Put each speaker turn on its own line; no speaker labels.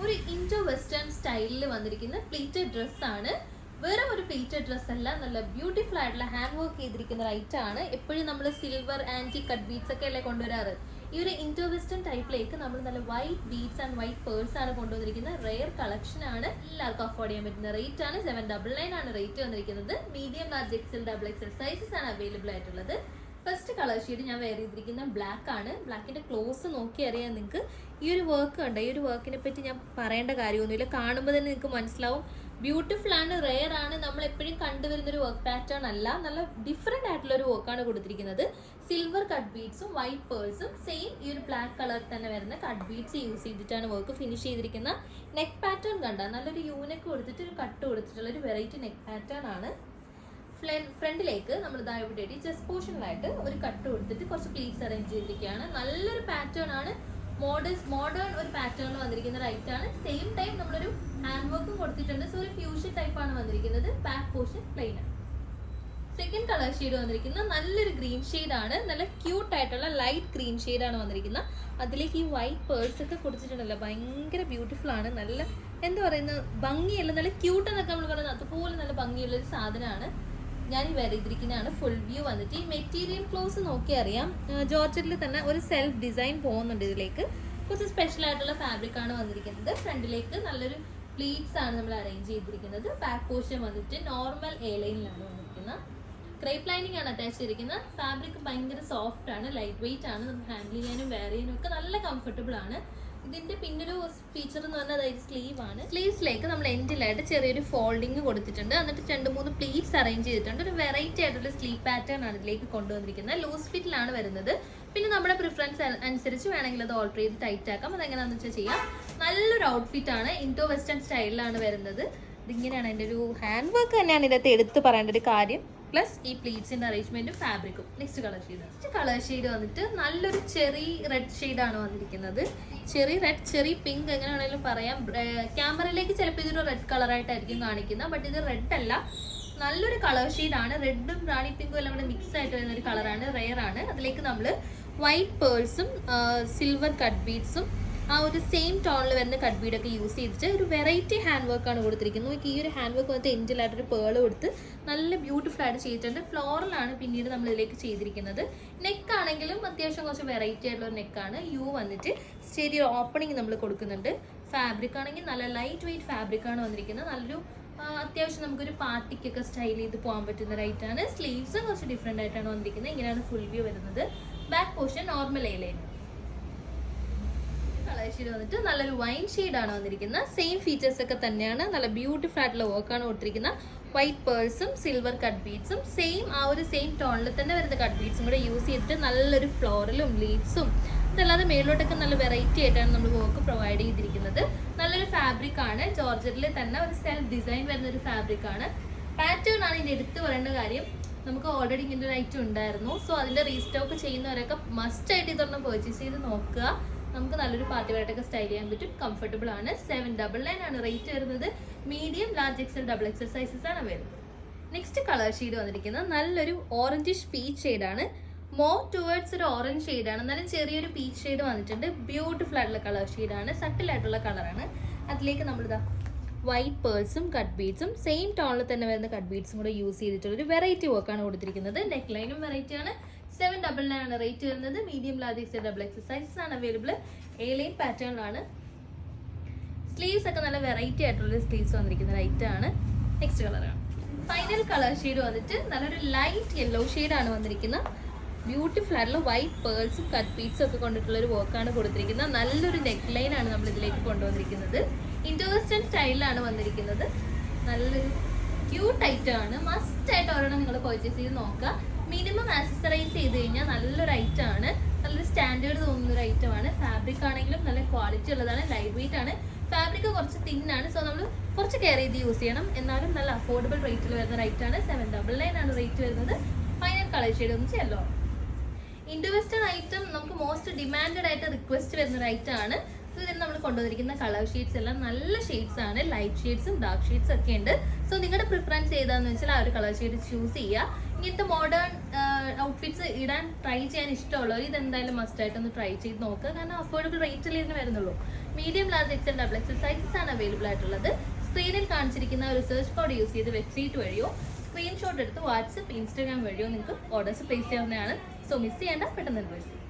ഒരു Indo western സ്റ്റൈലിൽ വന്നിരിക്കുന്ന പ്ലീറ്റഡ് ഡ്രസ്സാണ്. വെറും ഒരു പ്ലീറ്റഡ് ഡ്രസ് അല്ല, നല്ല ബ്യൂട്ടിഫുൾ ആയിട്ടുള്ള ഹാൻഡ് വർക്ക് ചെയ്തിരിക്കുന്ന ഐറ്റം ആണ്. എപ്പോഴും നമ്മൾ സിൽവർ ആൻറ്റി കട്ട് ബീഡ്സ് ഒക്കെ അല്ലേ കൊണ്ടുവരാറ്. ഈ ഒരു ഇൻഡോ വെസ്റ്റേൺ ടൈപ്പിലേക്ക് നമ്മൾ നല്ല white beads and white purse ആണ് കൊണ്ടുവന്നിരിക്കുന്നത്. റെയർ കളക്ഷൻ ആണ്, എല്ലാവർക്കും അഫോർഡ് ചെയ്യാൻ പറ്റുന്ന റേറ്റ് ആണ്. 799 ആണ് റേറ്റ് വന്നിരിക്കുന്നത്. Medium, large, XL, double XL sizes ആണ് അവൈലബിൾ ആയിട്ടുള്ളത്. ഫസ്റ്റ് കളർ ഷെയ്ഡ് ഞാൻ വെയർ ചെയ്തിരിക്കുന്ന ബ്ലാക്ക് ആണ്. ബ്ലാക്കിന്റെ ക്ലോസ് നോക്കി അറിയാൻ നിങ്ങൾക്ക് ഈ ഒരു വർക്ക് ഉണ്ട്. ഈ ഒരു വർക്കിനെ പറ്റി ഞാൻ പറയേണ്ട കാര്യമൊന്നുമില്ല, കാണുമ്പോൾ തന്നെ നിങ്ങൾക്ക് മനസ്സിലാവും. ബ്യൂട്ടിഫുൾ ആണ്, റെയർ ആണ്, നമ്മൾ എപ്പോഴും കണ്ടുവരുന്ന ഒരു വർക്ക് പാറ്റേൺ അല്ല. നല്ല ഡിഫറെന്റ് ആയിട്ടുള്ള ഒരു വർക്കാണ് കൊടുത്തിരിക്കുന്നത്. സിൽവർ കട്ട് ബീഡ്സും വൈറ്റ് പേഴ്സും സെയിം ഈ ഒരു ബ്ലാക്ക് കളർ തന്നെ വരുന്ന കട്ട് ബീഡ്സ് യൂസ് ചെയ്തിട്ടാണ് വർക്ക് ഫിനിഷ് ചെയ്തിരിക്കുന്ന. നെക്ക് പാറ്റേൺ കണ്ട നല്ലൊരു യൂനെക്ക് കൊടുത്തിട്ട് ഒരു കട്ട് കൊടുത്തിട്ടുള്ള ഒരു വെറൈറ്റി നെക്ക് പാറ്റേൺ ആണ്. ഫ്രണ്ടിലേക്ക് നമ്മൾ ഇവിടെ ചെസ്റ്റ് പോർഷനിലായിട്ട് ഒരു കട്ട് കൊടുത്തിട്ട് കുറച്ച് പ്ലീറ്റ്സ് അറേഞ്ച് ചെയ്തിരിക്കുകയാണ്. നല്ലൊരു പാറ്റേൺ ആണ്, മോഡേൺ ഒരു പാറ്റേണിൽ വന്നിരിക്കുന്ന ഒരു ഐറ്റം ആണ്. സെയിം ടൈം നമ്മളൊരു ഹാൻഡ് വർക്കും കൊടുത്തിട്ടുണ്ട്. സോ ഒരു ഫ്യൂഷൻ ടൈപ്പ് ആണ് വന്നിരിക്കുന്നത്. ബാക്ക് പോർഷൻ പ്ലെയിൻ ആണ്. സെക്കൻഡ് കളർ ഷെയ്ഡ് വന്നിരിക്കുന്നത് നല്ലൊരു ഗ്രീൻ ഷെയ്ഡ് ആണ്. നല്ല ക്യൂട്ട് ആയിട്ടുള്ള ലൈറ്റ് ഗ്രീൻ ഷെയ്ഡ് ആണ് വന്നിരിക്കുന്നത്. അതിലേക്ക് ഈ വൈറ്റ് പേഴ്സ് ഒക്കെ കൊടുത്തിട്ടുണ്ടല്ലോ, ഭയങ്കര ബ്യൂട്ടിഫുൾ ആണ്. നല്ല എന്താ പറയുന്നത്, ഭംഗിയല്ല, നല്ല ക്യൂട്ട് എന്നൊക്കെ നമ്മൾ പറയുന്നത് അതുപോലെ നല്ല ഭംഗിയുള്ളൊരു സാധനമാണ്. ഞാൻ ഈ വെയർ ചെയ്തിരിക്കുന്നതാണ്. ഫുൾ വ്യൂ വന്നിട്ട് ഈ മെറ്റീരിയൽ ക്ലോസ് നോക്കി അറിയാം. ജോർജറ്റിൽ തന്നെ ഒരു സെൽഫ് ഡിസൈൻ പോകുന്നുണ്ട്. ഇതിലേക്ക് കുറച്ച് സ്പെഷ്യൽ ആയിട്ടുള്ള ഫാബ്രിക് ആണ് വന്നിരിക്കുന്നത്. ഫ്രണ്ടിലേക്ക് നല്ലൊരു പ്ലീറ്റ്സ് ആണ് നമ്മൾ അറേഞ്ച് ചെയ്തിരിക്കുന്നത്. ബാക്ക് പോർഷൻ വന്നിട്ട് നോർമൽ എ ലൈനിലാണ് വന്നിരിക്കുന്നത്. ക്രേപ്പ് ലൈനിങ് ആണ് അറ്റാച്ച് ചെയ്തിരിക്കുന്നത്. ഫാബ്രിക് ഭയങ്കര സോഫ്റ്റ് ആണ്, ലൈറ്റ് വെയിറ്റ് ആണ്. നമുക്ക് ഹാൻഡിൽ ചെയ്യാനും വെയർ ചെയ്യാനും ഒക്കെ നല്ല കംഫർട്ടബിൾ ആണ്. ഇതിന്റെ പിന്നൊരു ഫീച്ചർ എന്ന് പറഞ്ഞാൽ അതായത് സ്ലീവ് ആണ്. സ്ലീവ്സിലേക്ക് നമ്മൾ എൻഡിലായിട്ട് ചെറിയൊരു ഫോൾഡിങ് കൊടുത്തിട്ടുണ്ട്. എന്നിട്ട് 2-3 പ്ലീറ്റ്സ് അറേഞ്ച് ചെയ്തിട്ടുണ്ട്. ഒരു വെറൈറ്റി ആയിട്ടുള്ള സ്ലീവ് പാറ്റേൺ ആണ് ഇതിലേക്ക് കൊണ്ടുവന്നിരിക്കുന്നത്. ലൂസ് ഫിറ്റിലാണ് വരുന്നത്. പിന്നെ നമ്മുടെ പ്രിഫറൻസ് അനുസരിച്ച് വേണമെങ്കിൽ അത് ഓൾട്ടർ ചെയ്ത് ടൈറ്റ് ആക്കാം. അതെങ്ങനെയാണെന്ന് വെച്ചാൽ ചെയ്യാം. നല്ലൊരു ഔട്ട്ഫിറ്റ് ആണ്, ഇൻഡോ വെസ്റ്റേൺ സ്റ്റൈലിലാണ് വരുന്നത്. ഇതിങ്ങനെയാണ് എൻ്റെ ഒരു ഹാൻഡ് വർക്ക് തന്നെയാണ് ഇതിനകത്ത് എടുത്ത് പറയേണ്ട ഒരു കാര്യം. പ്ലസ് ഈ പ്ലീറ്റ്സിന്റെ അറേഞ്ച്മെന്റും ഫാബ്രിക്കും. നെക്സ്റ്റ് കളർ ഷെയ്ഡ് വന്നിട്ട് നല്ലൊരു ചെറി റെഡ് ഷെയ്ഡാണ് വന്നിരിക്കുന്നത്. ചെറി റെഡ്, ചെറി പിങ്ക് എങ്ങനെ വേണമെങ്കിലും പറയാം. ക്യാമറയിലേക്ക് ചിലപ്പോൾ ഇതൊരു റെഡ് കളറായിട്ടായിരിക്കും കാണിക്കുന്നത്, ബട്ട് ഇത് റെഡ് അല്ല, നല്ലൊരു കളർ ഷെയ്ഡാണ്. റെഡും റാണി പിങ്കും എല്ലാം കൂടെ മിക്സ് ആയിട്ട് വരുന്ന ഒരു കളറാണ്, റെയർ ആണ്. അതിലേക്ക് നമ്മൾ വൈറ്റ് പേഴ്സും സിൽവർ കട്ട് ബീഡ്സും ആ ഒരു സെയിം ടോണിൽ വരുന്ന കട്ട് ബീഡൊക്കെ യൂസ് ചെയ്തിട്ട് ഒരു വെറൈറ്റി ഹാൻഡ് വർക്കാണ് കൊടുത്തിരിക്കുന്നത്. ഈ ഒരു ഹാൻഡ് വർക്ക് വന്നിട്ട് എൻഡിലായിട്ടൊരു പേള് കൊടുത്ത് നല്ല ബ്യൂട്ടിഫുൾ ആയിട്ട് ചെയ്തിട്ടുണ്ട്. ഫ്ലോറലാണ് പിന്നീട് നമ്മൾ ഇതിലേക്ക് ചെയ്തിരിക്കുന്നത്. നെക്ക് ആണെങ്കിലും അത്യാവശ്യം കുറച്ച് വെറൈറ്റി ആയിട്ടുള്ള ഒരു നെക്കാണ്. യു വന്നിട്ട് ചെറിയൊരു ഓപ്പണിങ് നമ്മൾ കൊടുക്കുന്നുണ്ട്. ഫാബ്രിക് ആണെങ്കിൽ നല്ല ലൈറ്റ് വെയിറ്റ് ഫാബ്രിക് ആണ് വന്നിരിക്കുന്നത്. നല്ലൊരു അത്യാവശ്യം നമുക്കൊരു പാർട്ടിക്കൊക്കെ സ്റ്റൈൽ ചെയ്ത് പോകാൻ പറ്റുന്ന റൈറ്റാണ്. സ്ലീവ്സ് കുറച്ച് ഡിഫറെൻ്റ് ആയിട്ടാണ് വന്നിരിക്കുന്നത്. ഇങ്ങനെയാണ് ഫുൾ വ്യൂ വരുന്നത്. Back portion normal A line. Colour shade വന്നിട്ട് നല്ലൊരു വൈൻ ഷെയ്ഡാണ് വന്നിരിക്കുന്നത്. സെയിം ഫീച്ചേഴ്സ് ഒക്കെ തന്നെയാണ്. നല്ല ബ്യൂട്ടിഫുൾ ആയിട്ടുള്ള വർക്കാണ് കൊടുത്തിരിക്കുന്നത്. വൈറ്റ് പേഴ്സും സിൽവർ കട്ട് ബീഡ്സും സെയിം ആ ഒരു സെയിം ടോണിൽ തന്നെ വരുന്ന കട്ട് ബീഡ്സും കൂടെ യൂസ് ചെയ്തിട്ട് നല്ലൊരു ഫ്ലോറലും ലീവ്സും അതല്ലാതെ മേളിലോട്ടൊക്കെ നല്ല വെറൈറ്റി ആയിട്ടാണ് നമ്മൾ വർക്ക് പ്രൊവൈഡ് ചെയ്തിരിക്കുന്നത്. നല്ലൊരു ഫാബ്രിക് ആണ്. ജോർജറ്റിൽ തന്നെ ഒരു സെൽഫ് ഡിസൈൻ വരുന്ന ഒരു ഫാബ്രിക് ആണ്. പാറ്റേൺ ആണ് ഇതിൻ്റെ എടുത്ത് പറയേണ്ട കാര്യം. നമുക്ക് ഓൾറെഡി ഇങ്ങനെ ഒരു ഐറ്റം ഉണ്ടായിരുന്നു. സോ അതിൻ്റെ റീസ്റ്റോക്ക് ചെയ്യുന്നവരൊക്കെ മസ്റ്റ് ആയിട്ട് ഇതൊന്നും പർച്ചേസ് ചെയ്ത് നോക്കുക. നമുക്ക് നല്ലൊരു പാർട്ടി വെയറായിട്ടൊക്കെ സ്റ്റൈൽ ചെയ്യാൻ പറ്റും. കംഫർട്ടബിൾ ആണ്. 799 ആണ് റേറ്റ് വരുന്നത്. Medium, large, XL, double XL sizes ആണ് വരുന്നത്. നെക്സ്റ്റ് കളർ ഷെയ്ഡ് വന്നിരിക്കുന്നത് നല്ലൊരു ഓറഞ്ചിഷ് പീച്ച് ഷെയ്ഡാണ്. മോർ ടുവേർഡ്സ് ഒരു ഓറഞ്ച് ഷെയ്ഡാണ്. എന്നാലും ചെറിയൊരു പീച്ച് ഷെയ്ഡ് വന്നിട്ടുണ്ട്. ബ്യൂട്ടിഫുൾ ആയിട്ടുള്ള കളർ ഷെയ്ഡാണ്, സട്ടിൽ ആയിട്ടുള്ള കളറാണ്. അതിലേക്ക് നമ്മളിതാ വൈറ്റ് പേഴ്സും കട്ട് ബീഡ്സും സെയിം ടോണിൽ തന്നെ വരുന്ന കട്ട് ബീഡ്സും കൂടെ യൂസ് ചെയ്തിട്ടുള്ള ഒരു വെറൈറ്റി വർക്കാണ് കൊടുത്തിരിക്കുന്നത്. നെക്ക് ലൈനും വെറൈറ്റി ആണ്. 799 ആണ് റേറ്റ് വരുന്നത്. Medium, large, XL, double XL sizes ആണ് അവൈലബിൾ. എ ലൈൻ പാറ്റേണിലാണ്. സ്ലീവ്സ് ഒക്കെ നല്ല വെറൈറ്റി ആയിട്ടുള്ള സ്ലീവ്സ് വന്നിരിക്കുന്ന ഐറ്റം ആണ്. നെക്സ്റ്റ് കളറാണ്. ഫൈനൽ കളർ ഷെയ്ഡ് വന്നിട്ട് നല്ലൊരു ലൈറ്റ് യെല്ലോ ഷെയ്ഡാണ് വന്നിരിക്കുന്നത്. ബ്യൂട്ടിഫുൾ ആയിട്ടുള്ള വൈറ്റ് പേഴ്സും കട്ട് ബീഡ്സും ഒക്കെ കൊണ്ടിട്ടുള്ള ഒരു വർക്കാണ് കൊടുത്തിരിക്കുന്നത്. നല്ലൊരു നെക്ക് ലൈനാണ് നമ്മൾ ഇതിലേക്ക് കൊണ്ടുവന്നിരിക്കുന്നത്. ഇൻഡോ വെസ്റ്റേൺ സ്റ്റൈലിലാണ് വന്നിരിക്കുന്നത്. നല്ലൊരു ക്യൂട്ട് ഐറ്റം ആണ്. മസ്റ്റ് ആയിട്ട് ഒരെണ്ണം നിങ്ങൾ പർച്ചേസ് ചെയ്ത് നോക്കുക. മിനിമം ആക്സസറൈസ് ചെയ്ത് കഴിഞ്ഞാൽ നല്ലൊരു ഐറ്റം ആണ്. നല്ലൊരു സ്റ്റാൻഡേർഡ് തോന്നുന്ന ഒരു ഐറ്റം ആണ്. ഫാബ്രിക് ആണെങ്കിലും നല്ല ക്വാളിറ്റി ഉള്ളതാണ്. ലൈറ്റ് വെയിറ്റ് ആണ്. ഫാബ്രിക് കുറച്ച് തിന്നാണ്. സോ നമ്മൾ കുറച്ച് കെയർ ചെയ്ത് യൂസ് ചെയ്യണം. എന്നാലും നല്ല അഫോർഡബിൾ റേറ്റിൽ വരുന്ന റേറ്റ് ആണ്. 799 ആണ് റേറ്റ് വരുന്നത്. ഫൈനൽ കളർ ഷെയ്ഡ് ഒന്ന് ചെല്ലോ. ഇൻഡോ വെസ്റ്റേൺ ഐറ്റം നമുക്ക് മോസ്റ്റ് ഡിമാൻഡഡ് ആയിട്ട് റിക്വസ്റ്റ് വരുന്ന ഒരു ഐറ്റം ആണ്. സോ ഇതിന് നമ്മൾ കൊണ്ടുവന്നിരിക്കുന്ന കളർ ഷെയ്ഡ്സ് എല്ലാം നല്ല ഷെയ്ഡ്സ് ആണ്. ലൈറ്റ് ഷെയ്ഡ്സും ഡാർക്ക് ഷെയ്ഡ്സും ഒക്കെ ഉണ്ട്. സോ നിങ്ങളുടെ പ്രിഫറൻസ് ഏതാണെന്ന് വെച്ചാൽ ആ ഒരു കളർ ഷെയ്ഡ് ചൂസ് ചെയ്യുക. ഇങ്ങനത്തെ മോഡേൺ ഔട്ട്ഫിറ്റ്സ് ഇടാൻ ട്രൈ ചെയ്യാൻ ഇഷ്ടമുള്ളവർ ഇതെന്തായാലും മസ്റ്റായിട്ട് ഒന്ന് ട്രൈ ചെയ്ത് നോക്കുക. കാരണം അഫോർഡബിൾ റേറ്റിൽ ഇതിന് വരുന്നുള്ളൂ. Medium, large, XL, double XL sizes ആണ് അവൈലബിൾ ആയിട്ടുള്ളത്. സ്ക്രീനിൽ കാണിച്ചിരിക്കുന്ന ഒരു സെർച്ച് കോഡ് യൂസ് ചെയ്ത് വെബ്സൈറ്റ് വഴിയോ സ്ക്രീൻഷോട്ട് എടുത്ത് വാട്സപ്പ്, ഇൻസ്റ്റാഗ്രാം വഴിയോ നിങ്ങൾക്ക് ഓർഡേഴ്സ് പ്ലേസ് ചെയ്യാവുന്നതാണ്. സോ മിസ് ചെയ്യേണ്ട, പെട്ടെന്ന് പ്ലേസ് ചെയ്യും.